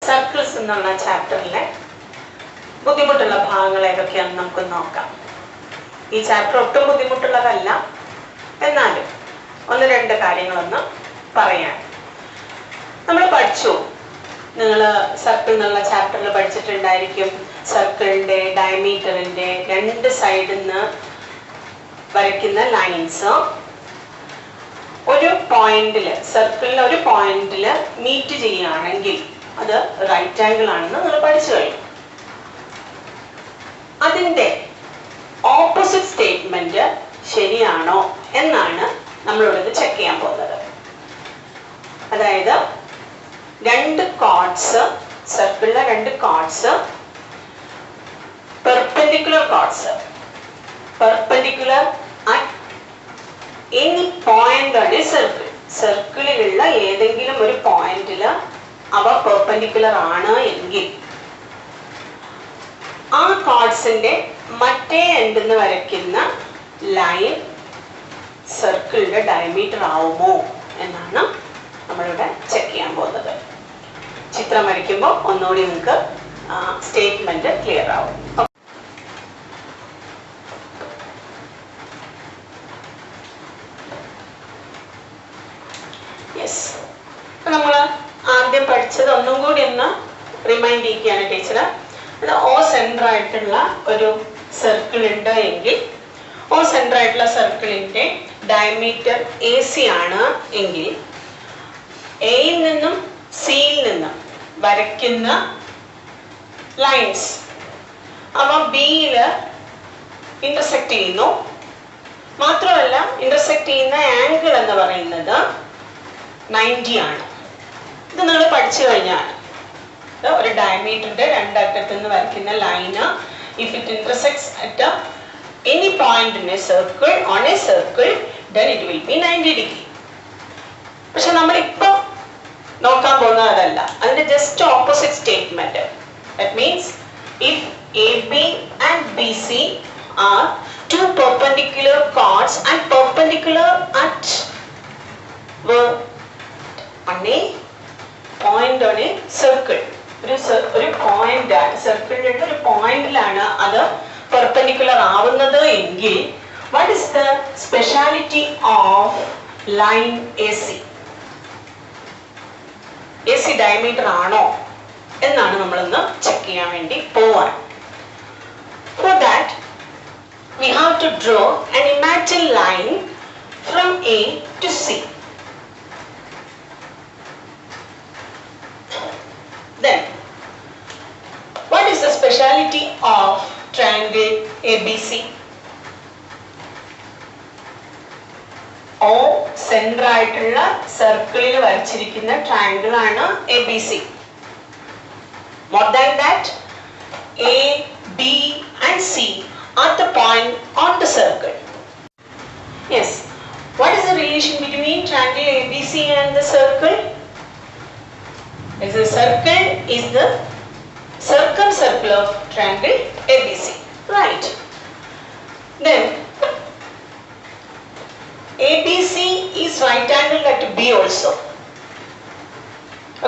Circles എന്നുള്ള ചാപ്റ്ററിലെ ബുദ്ധിമുട്ടുള്ള ഭാഗങ്ങൾ ഏതൊക്കെയാണെന്ന് നമുക്ക് നോക്കാം. ഈ ചാപ്റ്റർ ഒട്ടും ബുദ്ധിമുട്ടുള്ളതല്ല, എന്നാലും ഒന്ന് രണ്ട് കാര്യങ്ങളൊന്ന് പറയാം. നമ്മൾ പഠിച്ചു, നിങ്ങൾ സർക്കിൾ എന്നുള്ള ചാപ്റ്ററിൽ പഠിച്ചിട്ടുണ്ടായിരിക്കും. സർക്കിളിൻ്റെ ഡയമീറ്ററിൻ്റെ രണ്ട് സൈഡിൽ നിന്ന് വരയ്ക്കുന്ന ലൈൻസ് ഒരു പോയിന്റിൽ, സർക്കിളിൽ ഒരു പോയിന്റിൽ മീറ്റ് ചെയ്യുകയാണെങ്കിൽ അത് റൈറ്റ് ആംഗിൾ ആണെന്ന് നിങ്ങൾ പഠിച്ചു കഴിഞ്ഞു. അതിൻ്റെ ഓപ്പോസിറ്റ് സ്റ്റേറ്റ്മെന്റ് ശരിയാണോ എന്നാണ് നമ്മളിവിടെ ചെക്ക് ചെയ്യാൻ പോകുന്നത്. അതായത് രണ്ട് കോർഡ്സ്, സർക്കിളിലെ രണ്ട് chords perpendicular chords, perpendicular at any point ആണ് സർക്കിൾ. സർക്കിളിലുള്ള ഏതെങ്കിലും ഒരു പോയിന്റിൽ അവ പെർപെൻഡിക്കുലർ ആണ് എങ്കിൽ ആ കോർഡ്സിന്റെ മറ്റേ എൻഡിൽ നിന്ന് വരയ്ക്കുന്ന ലൈൻ സർക്കിളിന്റെ ഡയമീറ്റർ ആവുമോ എന്നാണ് നമ്മളിവിടെ ചെക്ക് ചെയ്യാൻ പോകുന്നത്. ചിത്രം വരയ്ക്കുമ്പോൾ ഒന്നുകൂടി നിങ്ങൾക്ക് സ്റ്റേറ്റ്മെന്റ് ക്ലിയർ ആവും. യെസ്, നമ്മൾ ആദ്യം പഠിച്ചത് ഒന്നും കൂടി ഒന്ന് റിമൈൻഡ് ചെയ്യുകയാണ് ടീച്ചർ. അത് ഓ സെൻറ്റർ ആയിട്ടുള്ള ഒരു സർക്കിൾ ഉണ്ട് എങ്കിൽ ഓ സെൻറ്റർ ആയിട്ടുള്ള സർക്കിളിൻ്റെ ഡയമീറ്റർ AC ആണ് എങ്കിൽ എയിൽ നിന്നും സിയിൽ നിന്നും വരയ്ക്കുന്ന ലൈൻസ് അവ ബിയിൽ ഇന്റർസെക്ട് ചെയ്യുന്നു. മാത്രമല്ല ഇന്റർസെക്ട് ചെയ്യുന്ന ആംഗിൾ എന്ന് പറയുന്നത് 90 ആണ്. ഇത് നിങ്ങൾ പഠിച്ചു കഴിഞ്ഞാണ്. ഒരു ഡയമീറ്ററിന്റെ രണ്ടറ്റത്ത് നിന്ന് വരയ്ക്കുന്ന line if it intersects at any point in A circle on A circle then it will be 90 degree. പക്ഷെ നമ്മളിപ്പോൾ നോക്കാൻ പോകുന്നത് അതല്ല, അതിന്റെ just opposite statement. That means if AB and BC are two perpendicular chords and perpendicular at on a point on a circle. ഒരു point ആണ്, സർക്കിളിന്റെ ഒരു പോയിന്റിലാണ് അത് പെർപെൻഡിക്കുലർ ആവുന്നത് എങ്കിൽ what is the speciality of line AC? AC diameter ആണോ എന്നാണ് നമ്മളൊന്ന് ചെക്ക് ചെയ്യാൻ വേണ്ടി പോവാൻ. For that we have to draw an imaginary line from A to C. Then what is the speciality of triangle ABC? O centre ആയിട്ടുള്ള സർക്കിളിൽ വരച്ചിരിക്കുന്ന triangle ആണ് ABC. More than that, A, B and C are the point on the circle. Yes, what is the relation between triangle ABC and the circle? The circle is the circumcircle of triangle ABC, right? Then ABC is right angled at B also.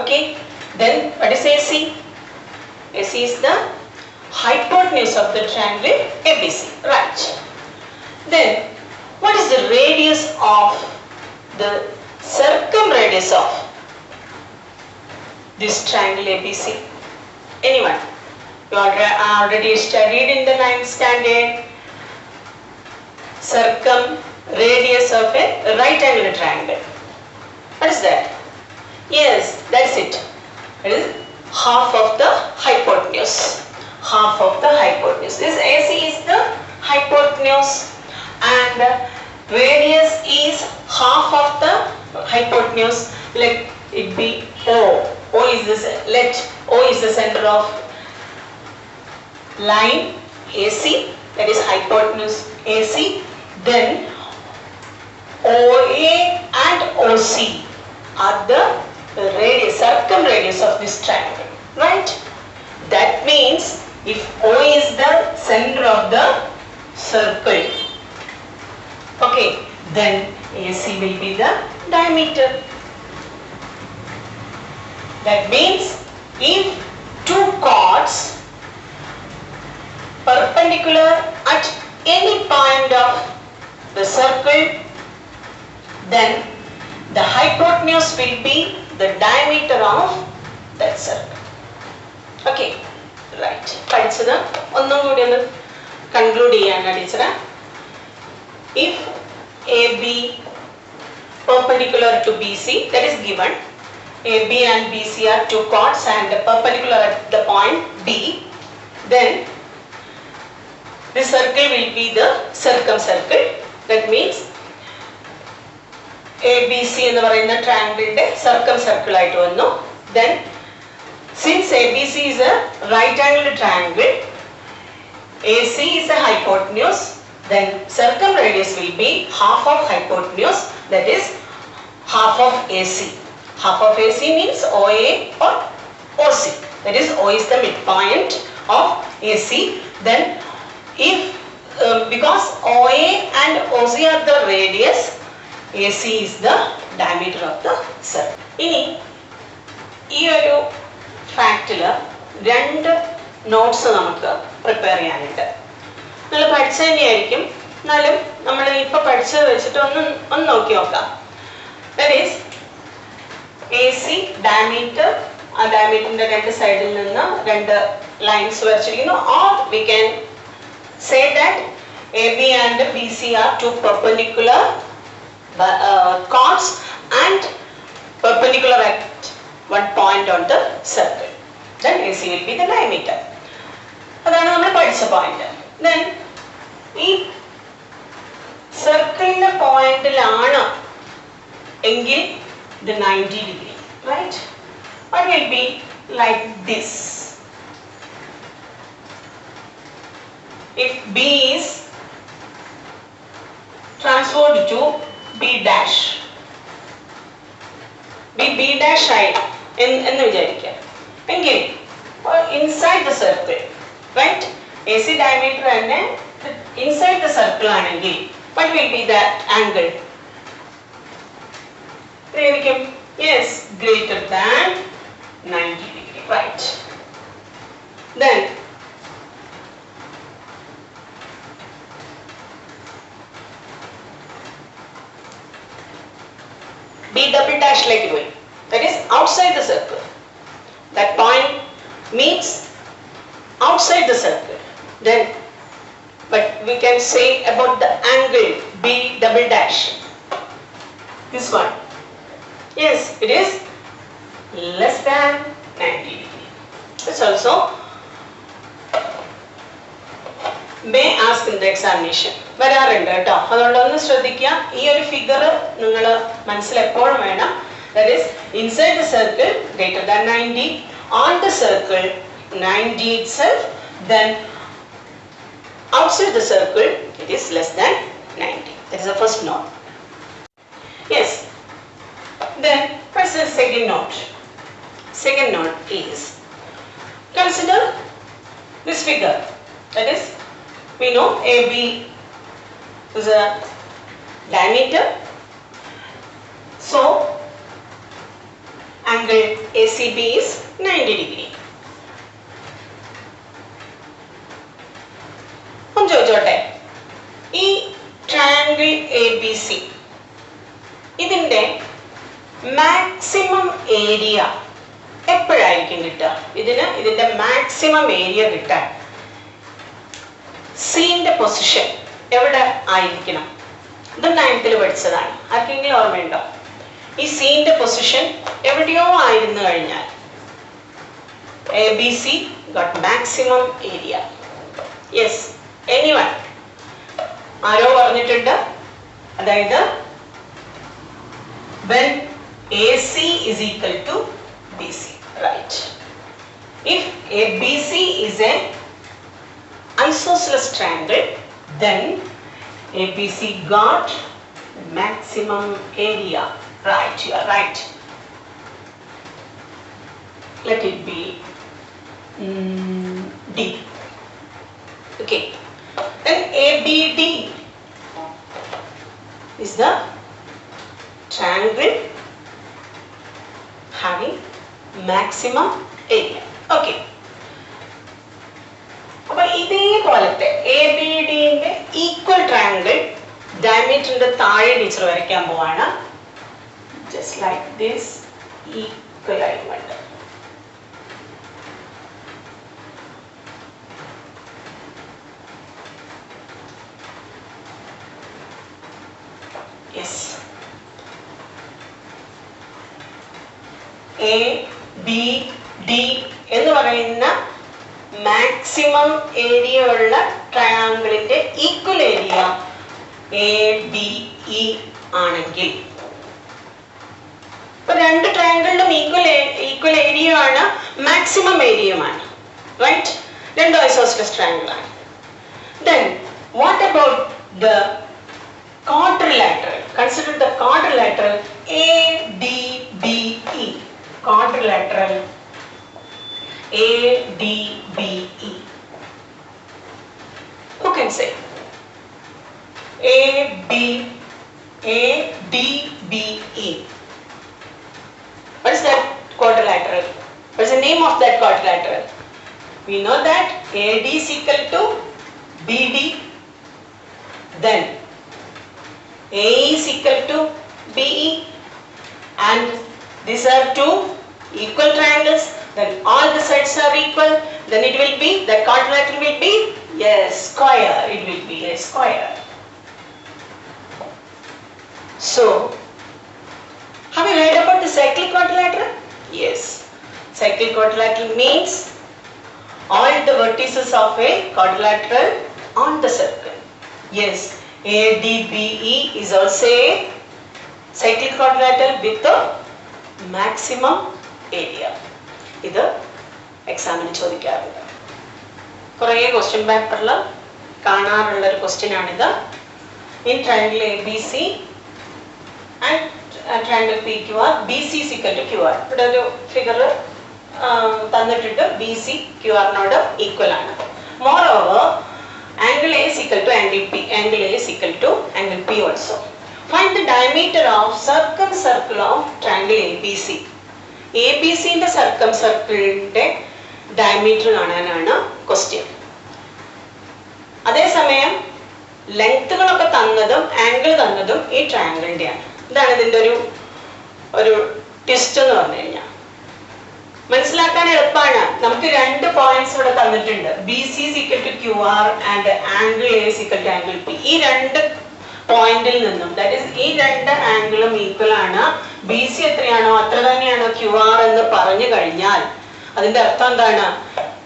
Okay, then what is AC? AC is the hypotenuse of the triangle ABC, right? Then what is the radius of the circumradius of this triangle ABC? Anyone? You already studied in the 9th standard circumradius of a right angled triangle. What is that? Yes, that's it. It is half of the hypotenuse. Half of the hypotenuse. This AC is the hypotenuse and radius is half of the hypotenuse. Let it be O. O is this. Let O is the center of line AC, that is hypotenuse AC. Then OA and OC are the radius, circumradius of this triangle, right? That means if O is the center of the circle, okay, then AC will be the diameter. That means if two chords perpendicular at any point of the circle, then the hypotenuse will be the diameter of that circle. Okay, right. പഠിച്ചത് ഒന്നും കൂടി ഒന്ന് conclude ചെയ്യാനാണ് ടീച്ചറെ. If AB perpendicular to BC, that is given. AB and BC are two chords and perpendicular at the point B, then the circle will be the circumcircle. That means ABC എന്ന് പറയുന്ന ട്രയാങ്കിളിന്റെ സർക്കംസർക്കിൾ ആയിട്ട് വന്നു. Then since ABC is a right angled triangle, AC is a hypotenuse, then circumradius will be half of hypotenuse, that is half of AC. Half of AC means OA or OC. That is O is the midpoint of AC. Then if because OA and OC are the radius, AC is the diameter of the circle. ഇനി ഈ ഒരു ഫാക്റ്റിൽ രണ്ട് notes നമുക്ക് prepare ചെയ്യാനുണ്ട്. നിങ്ങൾ പഠിച്ചു തന്നെയായിരിക്കും, എന്നാലും നമ്മൾ ഇപ്പോൾ പഠിച്ചത് വെച്ചിട്ട് ഒന്ന് നോക്കി നോക്കാം. ദാറ്റ് ഈസ് AC diameter, ആ ഡയമീറ്ററിന്റെ രണ്ട് സൈഡിൽ നിന്ന് രണ്ട് lines വരച്ചിരിക്കുന്നു. Or we can say that AB and BC are two perpendicular chords and perpendicular at one point on the circle. Then AC will be the diameter. അതാണ് നമ്മൾ പഠിച്ച point. Then ഈ സർക്കിളിന്റെ പോയിന്റിലാണ് എങ്കിൽ the 90 degree, right? What will be like this? If B is transferred to B dash, B dash ആയി എന്ന് വിചാരിക്കുക എങ്കിൽ inside the circle, right? AC diameter തന്നെ inside the circle ആണെങ്കിൽ what will be the angle? Yes, greater than 90 degree, right? Then B double dash like doing, that is outside the circle. That point means outside the circle. Then, but we can say about the angle B double dash. This one. Yes, it is less than 90 degree. This also may ask in the examination. വരാറുണ്ട് കേട്ടോ, അതുകൊണ്ട് ഒന്ന് ശ്രദ്ധിക്കുക. ഈ ഒരു figure നിങ്ങൾ മനസ്സിൽ എപ്പോഴും വേണം. That is inside the circle greater than 90, on the circle 90 itself, then outside the circle it is less than 90. That is the first note. Yes. Then what's the second note? Second note is, consider this figure. That is, we know AB is a diameter. So angle ACB is 90 degree. हम ചോദിച്ചോട്ടെ, ഈ triangle ABC ഇതിന്റെ maximum area എപ്പോഴായിരിക്കും കിട്ടുക? ഇതിന്റെ maximum area കിട്ടാൻ സീന്റെ position എവിടെ ആയിരിക്കണം? ഇത് 9th പഠിച്ചതാണ്. ആർക്കെങ്കിലും ഓർമ്മയുണ്ടോ? ഈ സീന്റെ പൊസിഷൻ എവിടെയോ ആയിരുന്നു കഴിഞ്ഞാൽ ABC got maximum area. Yes, anyone? ആരോ പറഞ്ഞിട്ടുണ്ട്, അതായത് when AC is equal to BC, right? If ABC is an isosceles triangle, then ABC got maximum area, right? You are right. Let it be D. Okay. Then ABD is the triangle having maximum area. താഴെ teacher വരയ്ക്കാൻ പോവാണ്. Just like this, equal alignment. Yes, A B D എന്ന് പറയുന്ന maximum area ഉള്ള ട്രയാങ്കിളിന്റെ equal area A B E ആണെങ്കിൽ, ഇപ്പൊ രണ്ട് ട്രയാങ്കിളിലും ഈക്വൽ ഏരിയ ആണ്, മാക്സിമം ഏരിയയുമാണ്, റൈറ്റ്? രണ്ട് ഐസോസെലസ് ട്രയാങ്കിൾ ആണ്. Then what about the quadrilateral? Consider the quadrilateral ADBE. Quadrilateral ADBE. Who can say? ADBE. What is that quadrilateral? What is the name of that quadrilateral? We know that AD is equal to BD, then AE is equal to BE, and these are two equal triangles, then all the sides are equal, then it will be, that quadrilateral will be, yes, square. It will be a square. So, have you heard about the cyclic quadrilateral? Yes. Cyclic quadrilateral means all the vertices of a quadrilateral on the circle. Yes, ADBE is also a cyclic quadrilateral with the maximum area. ഇത് എക്സാമിന് ചോദിക്കാറുണ്ട്. കുറേ question പേപ്പറിൽ കാണാറുള്ള ഒരു question ആണിത്. In triangle A B C and triangle P Q R, B C is equal to Q R. ഇവിടെ ഒരു ഫിഗർ തന്നിട്ടുണ്ട്, ബി സി ക്യു ആറിനോട് ഈക്വൽ ആണ്. Moreover angle A is equal to angle P, angle A is equal to angle P also. Find the diameter of circumcircle of triangle ABC. ABC ന്റെ സർക്കംസർക്കിളിന്റെ diameter കാണാനാണ് question. അതേസമയം ലെങ്ത്തുകളൊക്കെ തന്നതും angle തന്നതും ഈ ട്രയാങ്കിളിന്റെയാണ്. ഇതാണ് ഇതിന്റെ ഒരു ട്വിസ്റ്റ് എന്ന് പറഞ്ഞു കഴിഞ്ഞാൽ. മനസ്സിലാക്കാൻ എളുപ്പമാണ്. നമുക്ക് രണ്ട് പോയിന്റ്സ് ഇവിടെ തന്നിട്ടുണ്ട്. B C is equal to Q R and angle A is equal to angle P. ഈ രണ്ട് പോയിന്റിൽ നിന്നും, ദാറ്റ് ഈസ് ഈ രണ്ട് ആംഗിളും ഈക്വൽ ആണ്, ബി സി എത്രയാണോ അത്ര തന്നെയാണോ ക്യു ആർ എന്ന് പറഞ്ഞു കഴിഞ്ഞാൽ അതിന്റെ അർത്ഥം എന്താണ്?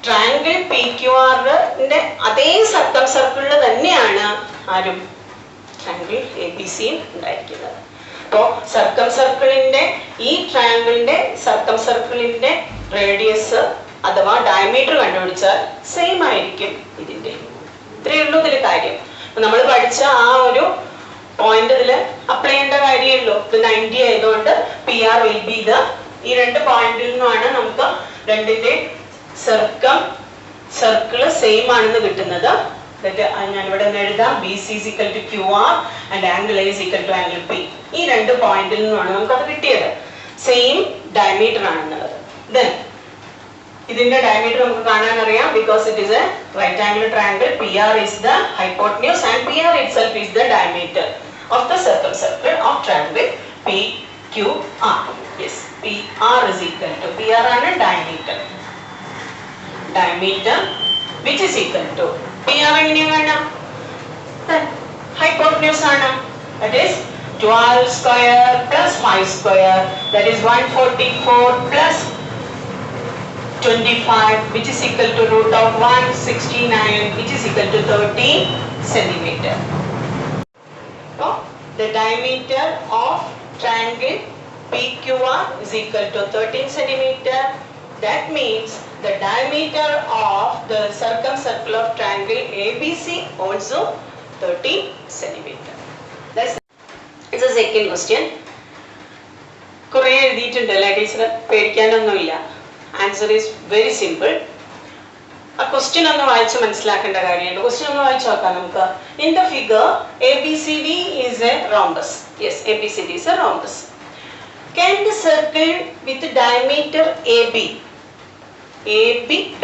ട്രയാങ്കിൾ പി ക്യു ആറിന്റെ അതേ സർക്കിളിൽ തന്നെയാണ് ആരും ട്രയാങ്കിൾ എ ബി സിയും ഉണ്ടായിരിക്കുന്നത്. അപ്പോ സർക്കിളിന്റെ ഈ ട്രയാങ്കിളിന്റെ സർക്കിളിന്റെ റേഡിയസ് അഥവാ ഡയമീറ്റർ കണ്ടുപിടിച്ചാൽ സെയിം ആയിരിക്കും ഇതിന്റെ. ഇത്രയേ ഉള്ളൂ ഇതിൽ കാര്യം. നമ്മൾ പഠിച്ച ആ ഒരു പോയിന്റ് ഇതിൽ അപ്ലൈ ചെയ്യേണ്ട കാര്യമുള്ളൂ. ഇത് 90 ആയതുകൊണ്ട് പി ആർ വിൽ ബി ഇത്. ഈ രണ്ട് പോയിന്റിൽ നിന്നാണ് നമുക്ക് രണ്ടിന്റെ സർക്കിള് സെയിം ആണെന്ന് കിട്ടുന്നത്. ഞാൻ ഇവിടെ എഴുതാം, B C is equal to Q R and angle A is equal to angle P. ഈ രണ്ട് പോയിന്റിൽ നിന്നാണ് നമുക്ക് അത് കിട്ടിയത്. സെയിം ഡയമീറ്റർ ആണെന്നുള്ളത്. ദെൻ ഇതിന്റെ ഡയമീറ്റർ നമുക്ക് കാണാൻ അറിയാം, because it is a right angle triangle. P R is the hypotenuse and P R itself is the diameter of the circumcircle of triangle PQR. Yes, PR is equal to, PR ആണ് diameter. Diameter which is equal to, PR എങ്ങനെയാ കാണാം? Hypotenuse ആണ്. That is 12 square plus 5 square, that is 144 plus 25, which is equal to root of 169, which is equal to 13 centimeter. So, the diameter of triangle PQR is equal to 13 centimeter. That means the diameter of the circumcircle of triangle ABC also 13 centimeter. That's it's a second question. കുറേ എഴുതിയിട്ടുണ്ടല്ലേ teacher, പേടിക്കാനൊന്നുമില്ല. Answer is very simple. ആ question ഒന്ന് വായിച്ച് മനസ്സിലാക്കേണ്ട കാര്യമുണ്ട്. Question ഒന്ന് വായിച്ചു നോക്കാം നമുക്ക്. In the figure ABCD is a rhombus. Yes, ABCD is a rhombus. Can the circle with diameter AB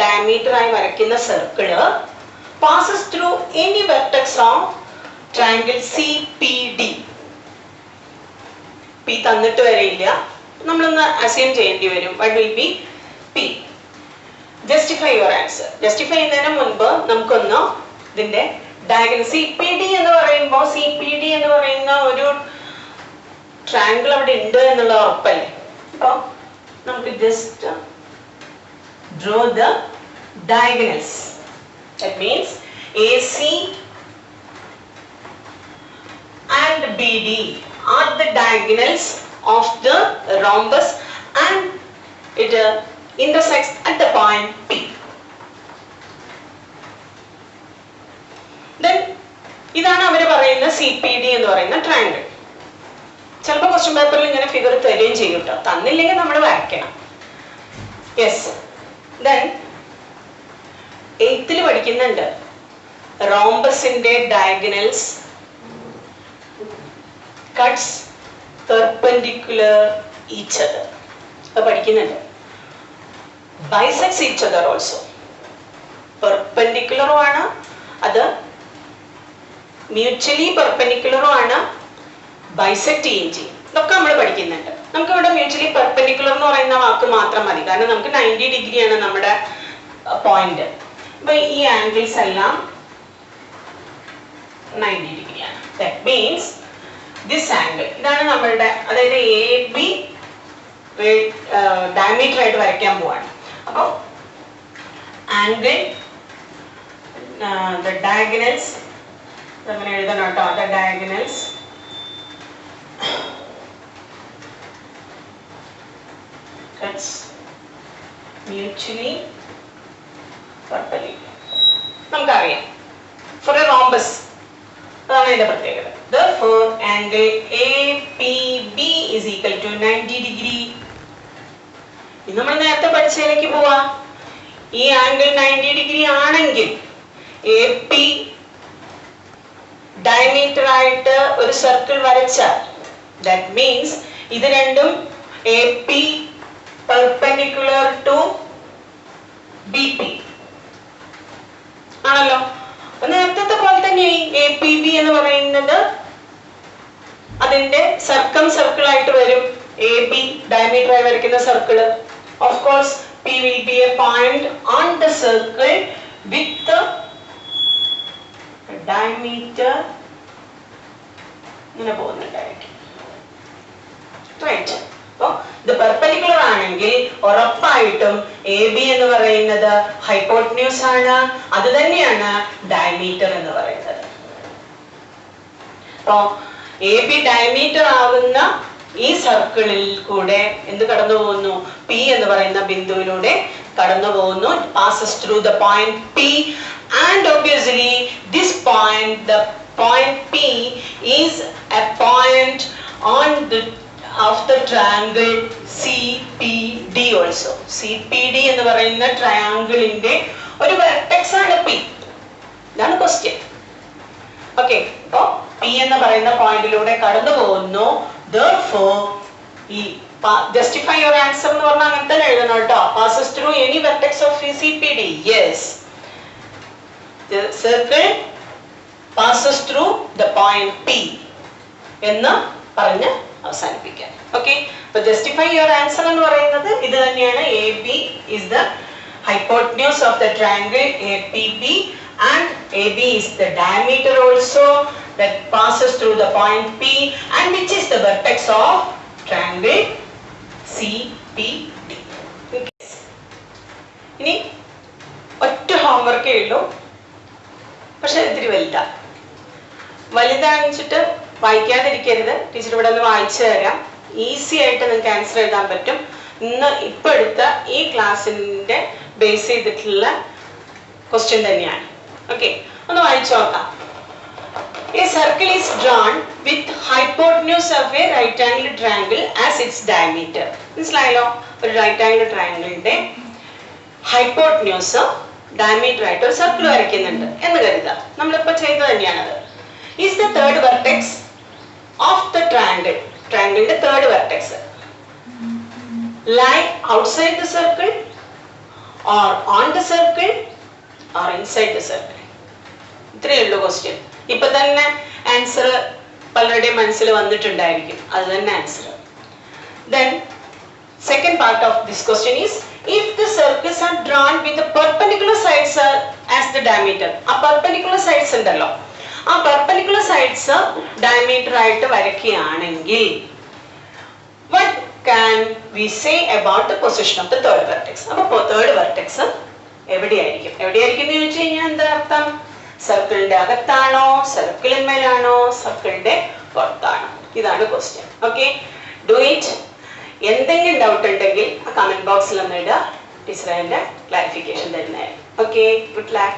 diameter ആയി വരയ്ക്കുന്ന circle passes through any vertex of triangle CPD? P തന്നിട്ട് വരെയില്ല, നമ്മളൊന്ന് അസ്യൂം ചെയ്യേണ്ടി വരും. What will be P? Justify your answer. Justify ചെയ്യുന്നതിന് മുൻപ് നമുക്കൊന്ന് ഇതിന്റെ ഡയഗണൽ CPD എന്ന് പറയുമ്പോൾ CPD എന്ന് പറയുന്ന ഒരു ട്രയാങ്കിൾ അവിടെ ഉണ്ട് എന്നുള്ള ഉറപ്പല്ലേ. അപ്പോൾ നമുക്ക് just draw the diagonals. That means AC and BD are the diagonals of the rhombus and it intersects at the point P. Then ഇതാണ് അവർ പറയുന്ന CPD എന്ന് പറയുന്ന ട്രയാങ്കിൾ. ചിലപ്പോൾ ക്വസ്റ്റ്യൻ പേപ്പറിൽ ഇങ്ങനെ ഫിഗർ തരുകയും ചെയ്യും കേട്ടോ, തന്നില്ലെങ്കിൽ നമ്മൾ വരയ്ക്കണം. യെസ്. ദെൻ 8th പഠിക്കുന്നുണ്ട് റോംബസിന്റെ diagonals cuts perpendicular each other. അത് പഠിക്കുന്നുണ്ട്. bisects each other also. പെർപെൻഡിക്കുലറും ആണ്, അത് മ്യൂച്വലി പെർപെൻഡിക്കുലറും ആണ്, ബൈസെക്ട് ചെയ്യുകയും ചെയ്യും. ഇതൊക്കെ നമ്മൾ പഠിക്കുന്നുണ്ട്. നമുക്ക് ഇവിടെ മ്യൂച്വലി പെർപെൻഡിക്കുലർ എന്ന് പറയുന്ന വാക്ക് മാത്രം മതി, കാരണം നമുക്ക് 90 ഡിഗ്രിയാണ് നമ്മുടെ പോയിന്റ്. അപ്പൊ ഈ ആംഗിൾസ് എല്ലാം 90 ഡിഗ്രിയാണ്. That means this angle, ഇതാണ് നമ്മളുടെ, അതായത് AB ഡയമീറ്റർ ആയിട്ട് വരയ്ക്കാൻ പോവാണ്. അപ്പോൾ ആംഗിൾ the diagonals, അങ്ങനെ എഴുതണം കേട്ടോ. the diagonals cuts mutually perpendicular. നമുക്കറിയാം for a rhombus, അതാണ് ഇതിന്റെ പ്രത്യേകത. Therefore angle APB is equal to 90 degree. ഇത് നമ്മൾ നേരത്തെ പഠിച്ചതിലേക്ക് പോവാ. ഈ ആംഗിൾ 90 ഡിഗ്രി ആണെങ്കിൽ AP ഡയമീറ്റർ ആയിട്ട് ഒരു സർക്കിൾ വരച്ചാൽ, that means ഇത് രണ്ടും AP perpendicular to BP ആണല്ലോ. നേരത്തെ പോലെ തന്നെ APB എന്ന് പറയുന്നത് അതിന്റെ സർക്കിൾ ആയിട്ട് വരും. AB ഡയമീറ്റർ ആയി വരയ്ക്കുന്ന circle. Of course P will be a point on the circle with the diameter ഇങ്ങനെ പോകുന്നുണ്ടായിരിക്കും. റൈറ്റ്. അപ്പോൾ ഇത് പെർപെൻഡിക്കുലർ ആണെങ്കിൽ ഉറപ്പായിട്ടും AB എന്ന് പറയുന്നത് ഹൈപ്പോട്ടന്യൂസ് ആണ്, അത് തന്നെയാണ് ഡയമീറ്റർ എന്ന് പറയുന്നത്. അപ്പോൾ AB ഡയമീറ്റർ ആവുന്ന ഈ സർക്കിളിൽ കൂടെ എന്ത് കടന്നു പോകുന്നു? P എന്ന് പറയുന്ന ബിന്ദുവിലൂടെ കടന്നു പോകുന്നു. passes through the point P, and obviously this point, the point P is a point on the of the triangle CPD also. CPD എന്ന് പറയുന്ന ട്രയാങ്കിളിന്റെ ഒരു വെർട്ടെക്സ് ആണ് P. ഇതാണ് ക്വസ്റ്റ്യൻ. ഓക്കെ, അപ്പോൾ P എന്ന് പറയുന്ന പോയിന്റിലൂടെ കടന്നു പോകുന്നു. Therefore ഈ justify your answer എന്ന് പറഞ്ഞാൽ അങ്ങനെ തന്നെ എഴുതണം കേട്ടോ. passes through any vertex of CPD. Yes, the circle passes through the point P എന്ന് പറഞ്ഞ് അവസാനിപ്പിക്കാം. ഓക്കെ, അപ്പൊ justify your answer എന്ന് പറയുന്നത് ഇത് തന്നെയാണ്. AB is the hypotenuse of the triangle APB and AB is the diameter also that passes through the point P and which is the vertex of triangle CPD. ഇനി ഒറ്റ ഹോംവർക്കേ ഉള്ളൂ, പക്ഷെ ഇത്തിരി വലുതാണിച്ചിട്ട് വായിക്കാതിരിക്കരുത്. Teacher ഇവിടെ ഒന്ന് വായിച്ചു തരാം. ഈസി ആയിട്ട് നിങ്ങൾക്ക് ആൻസർ എഴുതാൻ പറ്റും. ഇപ്പൊ എടുത്ത ഈ ക്ലാസ്സിന്റെ ബേസ് ചെയ്തിട്ടുള്ള ക്വസ്റ്റ്യൻ തന്നെയാണ്. ഓക്കെ, ഒന്ന് വായിച്ചു നോക്കാം. A circle is drawn with hypotenuse of a right angle triangle as its diameter. മനസ്സിലായല്ലോ? ഒരു റൈറ്റ് ആംഗിൾ ട്രയാങ്കിളിന്റെ ഹൈപ്പോട്ടന്യൂസ് ഡയമീറ്റർ ആയിട്ട് ഒരു സർക്കിൾ വരയ്ക്കുന്നുണ്ട് എന്ന് കരുതാം. നമ്മളിപ്പോ ചെയ്തത് തന്നെയാണത്. Is the third vertex of the triangle, triangleന്റെ third vertex lie outside the circle or on the circle or inside the circle? ഇത്രയേ ഉള്ളൂ ക്വസ്റ്റ്യൻ. ഇപ്പൊ തന്നെ ആൻസർ പലരുടെയും മനസ്സിൽ വന്നിട്ടുണ്ടായിരിക്കും. അത് തന്നെ answer. Then second part of this question is, if the circles are drawn with the perpendicular sides as the diameter. ആ perpendicular sides ഉണ്ടല്ലോ, ആ perpendicular sides diameter ആയിട്ട് വരയ്ക്കുകയാണെങ്കിൽ what can we say about the position of the third vertex? അപ്പോൾ third vertex എവിടെയായിരിക്കും എന്ന് ചോദിച്ചു കഴിഞ്ഞാൽ എന്താ അർത്ഥം? സർക്കിളിന്റെ അകത്താണോ, സർക്കിളിന്മേലാണോ, സർക്കിളിന്റെ പുറത്താണോ? ഇതാണ് ക്വസ്റ്റ്യൻ. Okay, do it. എന്തെങ്കിലും ഡൗട്ട് ഉണ്ടെങ്കിൽ ആ കമന്റ് ബോക്സിൽ ഒന്ന് ഇടുക, ടീച്ചർ അതിന്റെ ക്ലാരിഫിക്കേഷൻ തരുന്നതായിരിക്കും. Okay, good luck.